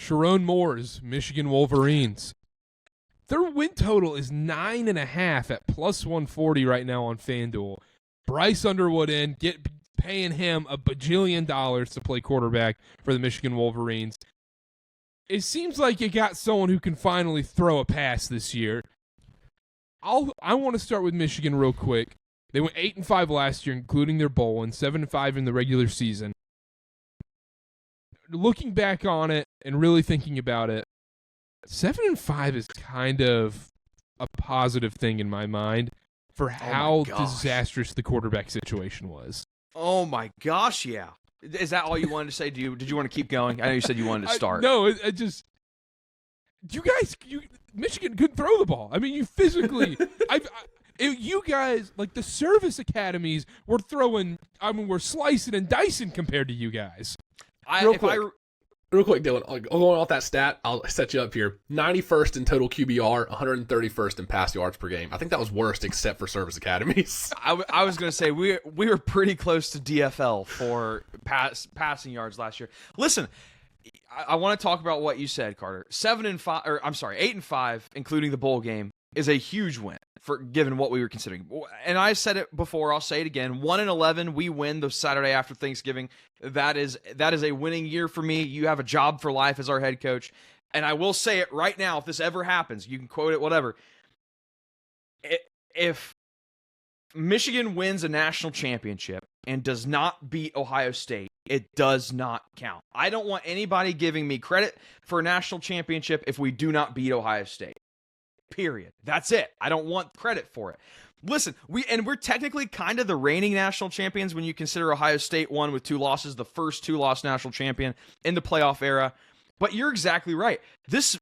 Sharon Moore's Michigan Wolverines. Their win total is 9.5 at plus 140 right now on FanDuel. Bryce Underwood paying him $1 bajillion to play quarterback for the Michigan Wolverines. It seems like you got someone who can finally throw a pass this year. I want to start with Michigan real quick. They went 8-5 last year, including their bowl, and 7-5 in the regular season. Looking back on it and really thinking about it, 7-5 is kind of a positive thing in my mind for how disastrous the quarterback situation was. Oh my gosh, yeah. Is that all you wanted to say? Did you want to keep going? I know you said you wanted to start. Michigan couldn't throw the ball. I mean, you physically, you guys, like the service academies were we're slicing and dicing compared to you guys. Real quick, Dylan, going off that stat, I'll set you up here. 91st in total QBR, 131st in pass yards per game. I think that was worst except for service academies. I was going to say, we were pretty close to DFL for passing yards last year. Listen, I want to talk about what you said, Carter. 8-5, including the bowl game, is a huge win for given what we were considering. And I said it before, I'll say it again. 1-11, we win the Saturday after Thanksgiving. That is a winning year for me. You have a job for life as our head coach. And I will say it right now, if this ever happens, you can quote it, whatever. If Michigan wins a national championship and does not beat Ohio State, it does not count. I don't want anybody giving me credit for a national championship if we do not beat Ohio State. Period. That's it. I don't want credit for it. Listen, we're technically kind of the reigning national champions when you consider Ohio State won with 2 losses, the first 2-loss national champion in the playoff era. But you're exactly right. This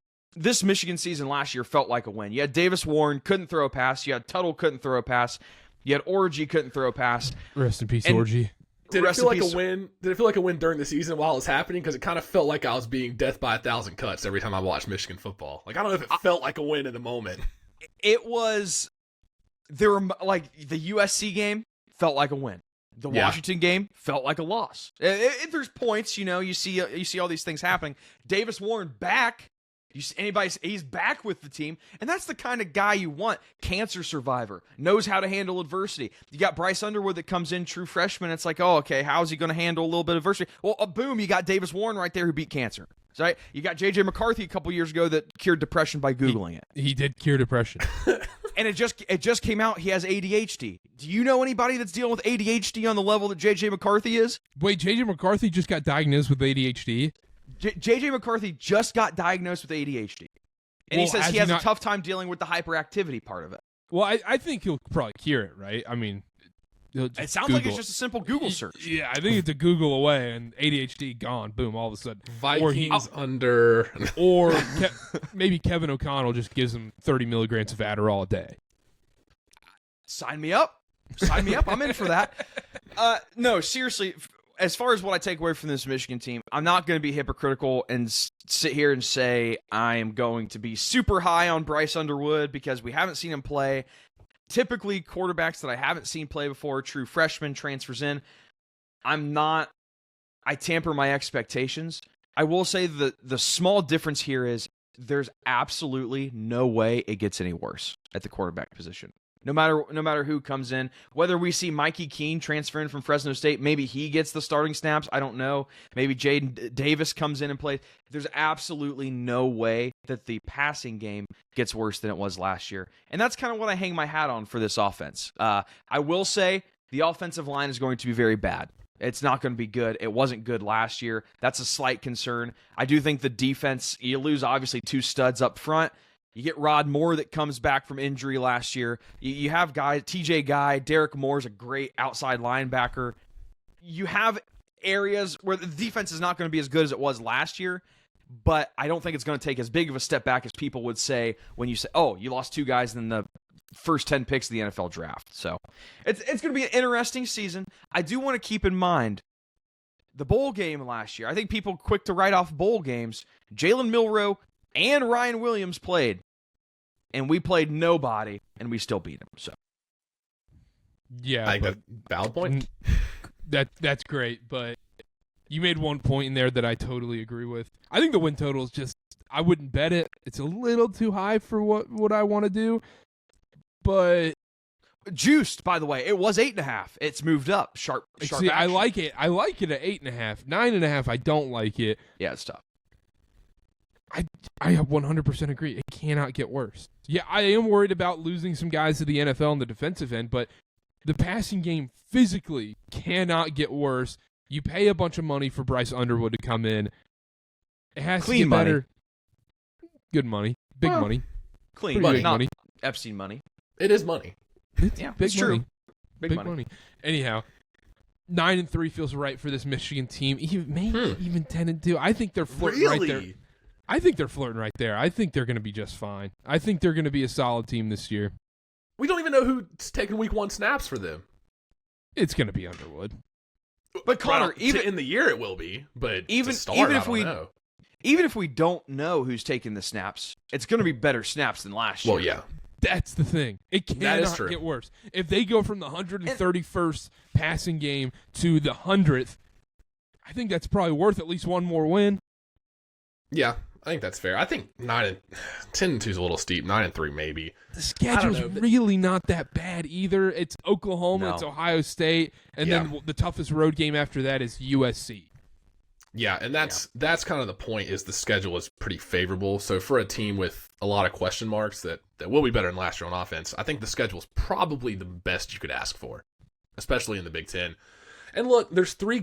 Michigan season last year felt like a win. You had Davis Warren, couldn't throw a pass. You had Tuttle, couldn't throw a pass. You had Orgy, couldn't throw a pass. Rest in peace, Orgy. Did it feel like a win? Did it feel like a win during the season while it was happening? Because it kind of felt like I was being death by 1,000 cuts every time I watched Michigan football. Like, I don't know if it felt like a win in the moment. It was. There were like the USC game felt like a win. The Washington game felt like a loss. There's points, you see all these things happening. Davis Warren back. He's back with the team, and that's the kind of guy you want. Cancer survivor, knows how to handle adversity. You got Bryce Underwood that comes in, true freshman. It's like, oh, okay, how's he going to handle a little bit of adversity? Well, boom, you got Davis Warren right there who beat cancer. Right? You got J.J. McCarthy a couple years ago that cured depression by Googling it. He did cure depression. And it just came out he has ADHD. Do you know anybody that's dealing with ADHD on the level that J.J. McCarthy is? Wait, J.J. McCarthy just got diagnosed with ADHD? J.J. McCarthy just got diagnosed with ADHD. And he says he has a tough time dealing with the hyperactivity part of it. Well, I think he'll probably cure it, right? I mean, it sounds like it's just a simple Google search. Yeah, I think it's a Google away and ADHD gone. Boom, all of a sudden. Vikings under. Or maybe Kevin O'Connell just gives him 30 milligrams of Adderall a day. Sign me up. Sign me up. I'm in for that. No, seriously, as far as what I take away from this Michigan team, I'm not going to be hypocritical and sit here and say I am going to be super high on Bryce Underwood because we haven't seen him play. Typically, quarterbacks that I haven't seen play before, true freshman, transfers in, I tamper my expectations. I will say the small difference here is there's absolutely no way it gets any worse at the quarterback position. No matter who comes in, whether we see Mikey Keene transferring from Fresno State, maybe he gets the starting snaps. I don't know. Maybe Jaden Davis comes in and plays. There's absolutely no way that the passing game gets worse than it was last year. And that's kind of what I hang my hat on for this offense. I will say the offensive line is going to be very bad. It's not going to be good. It wasn't good last year. That's a slight concern. I do think the defense, you lose obviously 2 studs up front. You get Rod Moore that comes back from injury last year. You have guys, TJ Guy, Derek Moore's a great outside linebacker. You have areas where the defense is not going to be as good as it was last year, but I don't think it's going to take as big of a step back as people would say when you say, oh, you lost 2 guys in the first 10 picks of the NFL draft. So it's going to be an interesting season. I do want to keep in mind the bowl game last year. I think people quick to write off bowl games. Jalen Milroe and Ryan Williams played. And we played nobody, and we still beat him. So, yeah, I think that's a valid point. That's great, but You made one point in there that I totally agree with. I think the win total is just, I wouldn't bet it. It's a little too high for what I want to do. But juiced, by the way, it was 8.5. It's moved up. Sharp. See, I action. like it. I like it at 8.5. 9.5, I don't like it. Yeah, it's tough. I 100% agree. It cannot get worse. Yeah, I am worried about losing some guys to the NFL on the defensive end, but the passing game physically cannot get worse. You pay a bunch of money for Bryce Underwood to come in. It has Clean to get money. better. Good money. Big money. Clean Pretty big not money. Epstein money. It is money. It's Yeah, big it's money. true. Big money. Anyhow, 9-3 feels right for this Michigan team. Maybe even 10-2. I think they're flirting right there. I think they're flirting right there. I think they're going to be just fine. I think they're going to be a solid team this year. We don't even know who's taking week 1 snaps for them. It's going to be Underwood. But Karter, Even in the year it will be, but even to start, even I if don't we know. even if we don't know who's taking the snaps, it's going to be better snaps than last year. Well, yeah. That's the thing. It That is cannot true. get worse. If they go from the 131st passing game to the 100th, I think that's probably worth at least one more win. Yeah, I think that's fair. I think 10-2 is a little steep. 9-3 maybe. The schedule's know. really not that bad either. It's Oklahoma, No. it's Ohio State, and then the toughest road game after that is USC. Yeah, and that's kind of the point, is the schedule is pretty favorable. So for a team with a lot of question marks that will be better than last year on offense, I think the schedule is probably the best you could ask for, especially in the Big Ten. And look, there's 3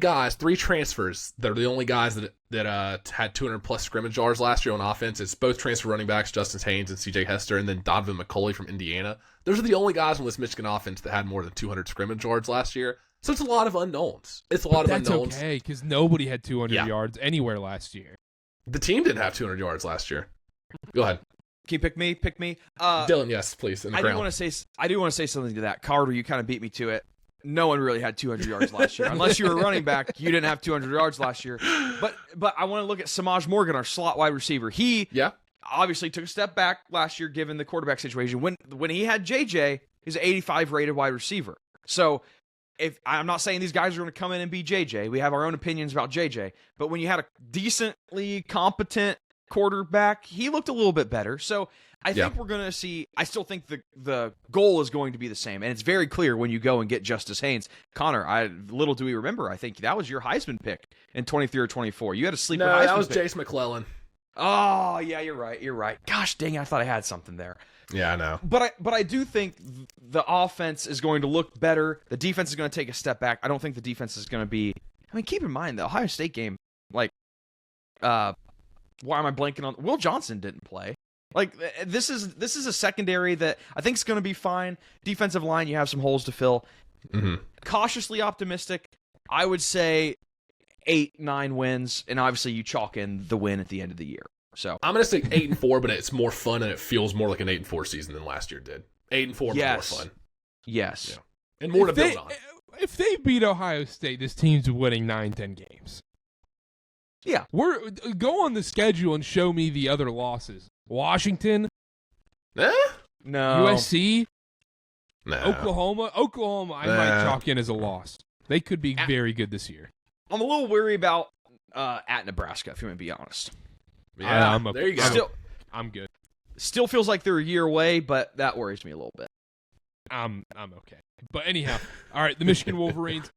transfers. They're the only guys that had 200-plus scrimmage yards last year on offense. It's both transfer running backs, Justin Haynes and C.J. Hester, and then Donovan McCulley from Indiana. Those are the only guys on this Michigan offense that had more than 200 scrimmage yards last year. So it's a lot of unknowns. That's Okay, because nobody had 200 yards anywhere last year. The team didn't have 200 yards last year. Go ahead. Can you pick me? Pick me. Dylan, yes, please. In the I do ground. want to say something to that. Carter, you kind of beat me to it. No one really had 200 yards last year. Unless you were a running back, you didn't have 200 yards last year. But I want to look at Samaj Morgan, our slot wide receiver. He obviously took a step back last year given the quarterback situation. When he had JJ, he's an 85 rated wide receiver. So if I'm not saying these guys are going to come in and be JJ, we have our own opinions about JJ. But when you had a decently competent quarterback, he looked a little bit better. So I think we're going to see. I still think the goal is going to be the same, and it's very clear when you go and get Justice Haynes. Connor, little do we remember, I think that was your Heisman pick in 23 or 24. You had a sleeper Heisman that was pick. Jace McClellan. Oh yeah, you're right. Gosh dang it, I thought I had something there. Yeah, I know. But I do think the offense is going to look better. The defense is going to take a step back. I don't think the defense is going to be. I mean, keep in mind the Ohio State game. Like, why am I blanking on? Will Johnson didn't play. Like, this is a secondary that I think is going to be fine. Defensive line, you have some holes to fill. Mm-hmm. Cautiously optimistic, I would say 8-9 wins, and obviously you chalk in the win at the end of the year. So I'm gonna say 8-4, but it's more fun and it feels more like an 8-4 season than last year did. 8-4 was more fun. Yes. Yeah. And more to build on. If they beat Ohio State, this team's winning 9-10 games. Yeah. Go on the schedule and show me the other losses. Washington, No. USC, No. Oklahoma, I might chalk in as a loss. They could be very good this year. I'm a little worried about at Nebraska, if you want to be honest. Yeah, I'm there you go. I'm good. Still feels like they're a year away, but that worries me a little bit. I'm okay. But anyhow, all right, the Michigan Wolverines,